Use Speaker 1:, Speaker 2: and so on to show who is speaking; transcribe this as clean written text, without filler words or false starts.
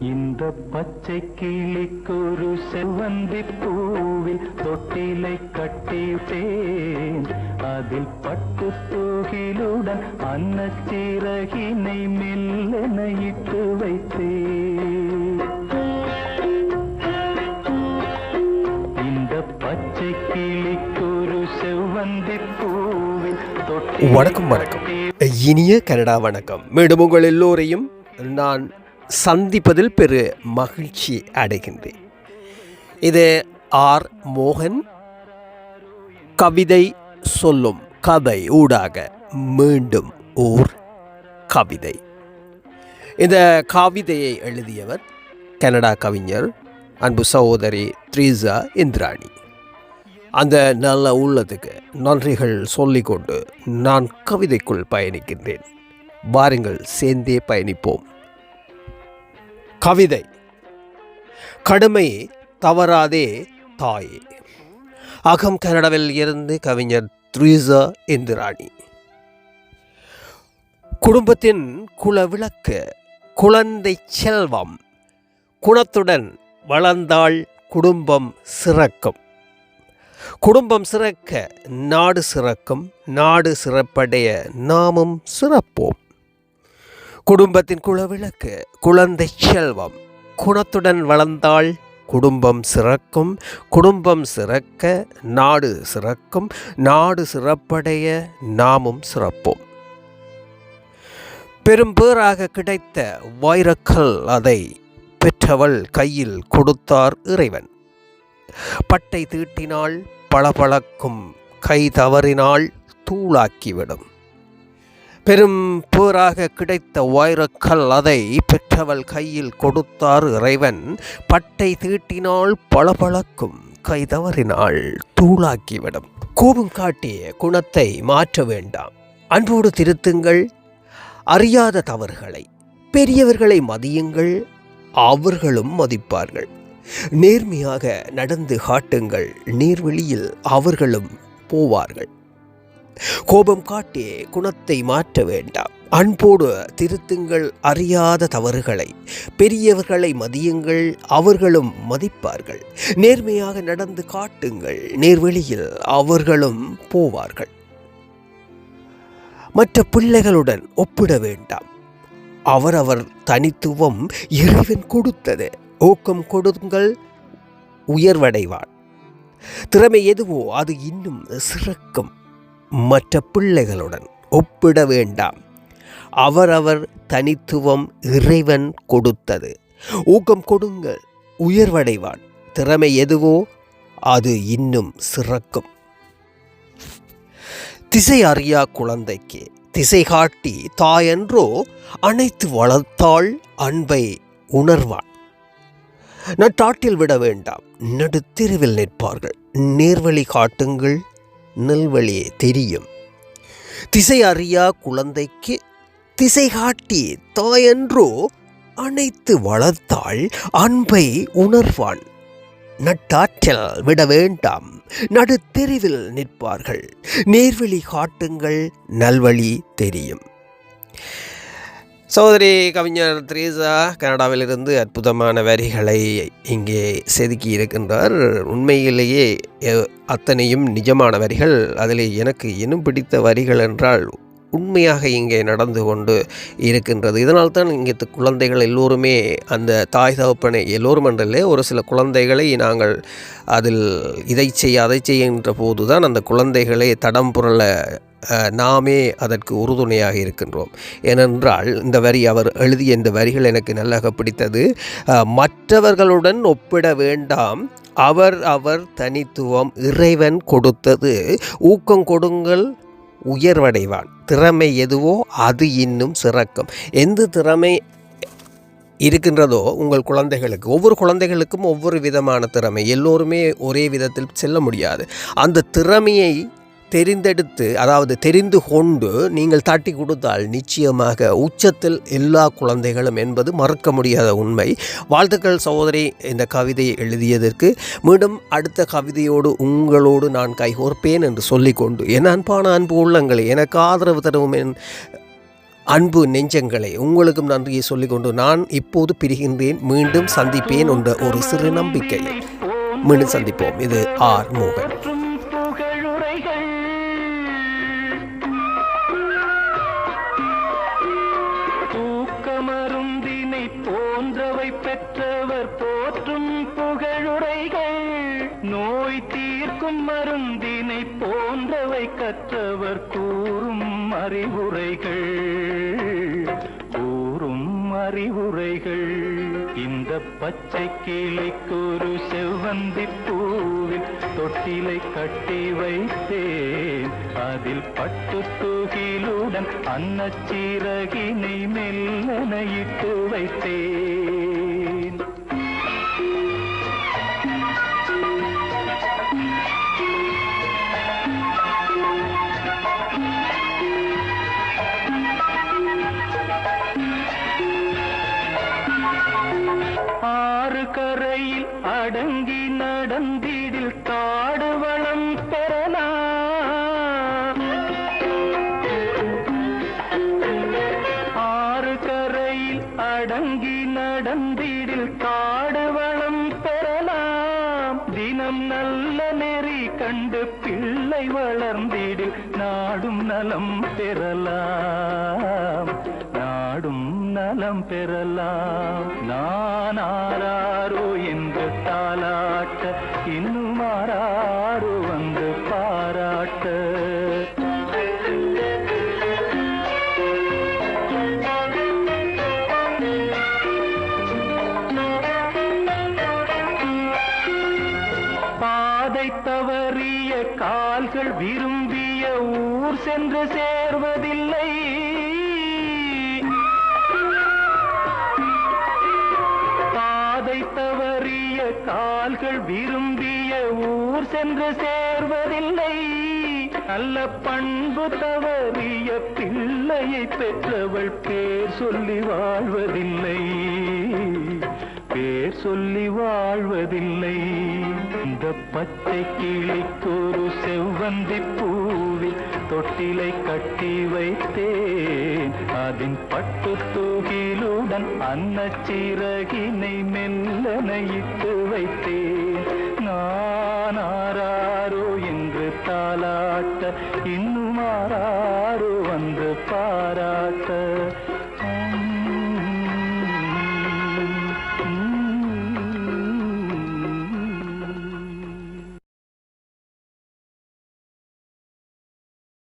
Speaker 1: இந்த பச்சை கிளிக்கொரு செவ்வந்தி பூவில் தொட்டிலை கட்டிட்டேன். அதில் பட்டு தூகிலுடன் அன்னச்சிறகினை மெல்லென இட்டு வைத்தேன். இந்த பச்சை கிளிக்கொரு செவ்வந்தி பூவில்
Speaker 2: வணக்கம் வணக்கம் இனிய கனடா வணக்கம். மீண்டும் உங்கள் எல்லோரையும் நான் சந்திப்பதில் பெரு மகிழ்ச்சி அடைகின்றேன். இது ஆர் மோகன் கவிதை சொல்லும் கதை ஊடாக மீண்டும் ஓர் கவிதை. இந்த கவிதையை எழுதியவர் கனடா கவிஞர் அன்பு சகோதரி த்ரீசா இந்திராணி. அந்த நல்ல உள்ளத்துக்கு நன்றிகள் சொல்லிக்கொண்டு நான் கவிதைக்குள் பயணிக்கின்றேன். வாருங்கள், சேர்ந்தே பயணிப்போம். கவிதை. கடுமை தவறாதே தாயே. அகம் கனடாவில் இருந்து கவிஞர் த்ரீசா இந்திராணி. குடும்பத்தின் குலவிளக்கு, குழந்தை செல்வம். குணத்துடன் வளர்ந்தால் குடும்பம் சிறக்கும். குடும்பம் சிறக்க நாடு சிறக்கும். நாடு சிறப்படைய நாமும் சிறப்போம். குடும்பத்தின் குலவிளக்கு, குழந்தை செல்வம். குணத்துடன் வளர்ந்தால் குடும்பம் சிறக்கும். குடும்பம் சிறக்க நாடு சிறக்கும். நாடு சிறப்படைய நாமும் சிறப்போம். பெரும் பேராக கிடைத்த வைரக்கல், அதை பெற்றவள் கையில் கொடுத்தார் இறைவன். பட்டை தீட்டினால் பளபளக்கும், கை தவறினால் தூளாக்கிவிடும். பெரும் பேராக கிடைத்த வைரக்கல், அதை பெற்றவள் கையில் கொடுத்தார் இறைவன். பட்டை தீட்டினால் பளபளக்கும், கை தவறினால் தூளாக்கிவிடும். கோபம் காட்டிய குணத்தை மாற்ற வேண்டாம். அன்போடு திருத்துங்கள் அறியாத தவறுகளை. பெரியவர்களை மதியுங்கள், அவர்களும் மதிப்பார்கள். நேர்மையாக நடந்து காட்டுங்கள், நீர்வெளியில் அவர்களும் போவார்கள். கோபம் காட்டி குணத்தை மாற்ற வேண்டாம். அன்போடு திருத்துங்கள் அறியாத தவறுகளை. பெரியவர்களை மதியுங்கள், அவர்களும் மதிப்பார்கள். நேர்மையாக நடந்து காட்டுங்கள், நேர்வெளியில் அவர்களும் போவார்கள். மற்ற பிள்ளைகளுடன் ஒப்பிட வேண்டாம். அவரவர் தனித்துவம் இறைவன் கொடுத்தது. ஊக்கம் கொடுங்கள், உயர்வடைவான். திறமை எதுவோ அது இன்னும் சிறக்கும். மற்ற பிள்ளைகளுடன் ஒப்பிட வேண்டாம். அவரவர் தனித்துவம் இறைவன் கொடுத்தது. ஊக்கம் கொடுங்கள், உயர்வடைவான். திறமை எதுவோ அது இன்னும் சிறக்கும். திசை அறியா குழந்தைக்கு திசை காட்டி தாயென்றோ அனைத்து வளர்த்தாள் அன்பை உணர்வான். நட்டாட்டில் விட வேண்டாம், நடுத்தெருவில் நிற்பார்கள். நேர்வழி காட்டுங்கள், நல்வழியே தெரியும். திசை அறியா குழந்தைக்கு திசை காட்டி தாயென்றோ அனைத்து வளர்த்தாள் அன்பை உணர்வான். நட்டாற்றல் விட வேண்டாம், நடுத்தெருவில் நிற்பார்கள். நேர்வழி காட்டுங்கள், நல்வழி தெரியும். சகோதரி கவிஞர் த்ரீசா கனடாவிலிருந்து அற்புதமான வரிகளை இங்கே செதுக்கி இருக்கின்றார். உண்மையிலேயே அத்தனையும் நிஜமான வரிகள். அதில் எனக்கு இன்னும் பிடித்த வரிகள் என்றால் உண்மையாக இங்கே நடந்து கொண்டு இருக்கின்றது. இதனால் தான் இங்கே குழந்தைகள் எல்லோருமே அந்த தாய் தகப்பனை எல்லோரும் என்றில்லை, ஒரு சில குழந்தைகளை நாங்கள் அதில் இதை செய்ய அதை செய்கின்ற போது தான் அந்த குழந்தைகளை தடம் புரள நாமே அதற்கு உறுதுணையாக இருக்கின்றோம். ஏனென்றால் இந்த வரி, அவர் எழுதிய இந்த வரிகள் எனக்கு நல்லாக பிடித்தது. மற்றவர்களுடன் ஒப்பிட வேண்டாம், அவர் தனித்துவம் இறைவன் கொடுத்தது. ஊக்கம் கொடுங்கள், உயர்வடைவான். திறமை எதுவோ அது இன்னும் சிறக்கும். எந்த திறமை இருக்கின்றதோ உங்கள் குழந்தைகளுக்கு, ஒவ்வொரு குழந்தைகளுக்கும் ஒவ்வொரு விதமான திறமை. எல்லோருமே ஒரே விதத்தில் செல்ல முடியாது. அந்த திறமையை தெரிந்தெடுத்து, அதாவது தெரிந்து கொண்டு நீங்கள் தட்டி கொடுத்தால் நிச்சயமாக உச்சத்தில் எல்லா குழந்தைகளும் என்பது மறக்க முடியாத உண்மை. வாழ்த்துக்கள் சகோதரி இந்த கவிதையை எழுதியதற்கு. மீண்டும் அடுத்த கவிதையோடு உங்களோடு நான் கைகோர்ப்பேன் என்று சொல்லிக்கொண்டு, என் அன்பான அன்பு உள்ளங்களை எனக்கு ஆதரவு தரும் என் அன்பு நெஞ்சங்களை உங்களுக்கும் நன்றியை சொல்லிக்கொண்டு நான் இப்போது பிரிகின்றேன். மீண்டும் சந்திப்பேன் என்ற ஒரு சிறு நம்பிக்கையை. மீண்டும் சந்திப்போம். இது ஆர் மோகன்.
Speaker 1: தூக்கமருந்தினை போன்றவை பெற்றவர் போற்றும் புகழுரைகள், நோய் தீர்க்கும் மருந்தினை போன்றவை கற்றவர் கூறும் அறிவுரைகள், கூறும் அறிவுரைகள். இந்த பச்சை கிளிக்கு ஒரு செவ்வந்தி பூவில் தொட்டிலை கட்டி வைத்தேன், அதில் பட்டு தூகிலுடன் அன்னச்சீரகினை மெல்லனையிட்டு வைத்தேன். ஆறு கரையில் அடங்கி நடந்திடில் காடு வளம் பெறலாம், ஆறு கரையில் அடங்கி நடந்திடில் காடு வளம் பெறலாம், தினம் நல்ல நெறி கண்டு பிள்ளை வளர்ந்திடில் நாடும் நலம் பெறலாம், நாடும் நலம் பெறலாம். நான் ஆராரோ என்று தாலாட்ட இன்னும் ஆராரோ வந்து பாராட்ட, பாதை தவறிய கால்கள் விரும்பிய ஊர் சென்று சேர்வதில்லை, தவறிய கால்கள் விரும்பிய ஊர் சென்று சேர்வதில்லை, நல்ல பண்பு தவறிய பிள்ளையை பெற்றவள் பேர் சொல்லி வாழ்வதில்லை, பேர் சொல்லி வாழ்வதில்லை. இந்த பச்சை கிளிக்கு ஒரு செவ்வந்தி பூவில் தொட்டிலை கட்டி வைத்தேன், அதன் பட்டு தூகிலுடன் அன்னச்சீரகினை மெல்லனையிட்டு வைத்தேன்.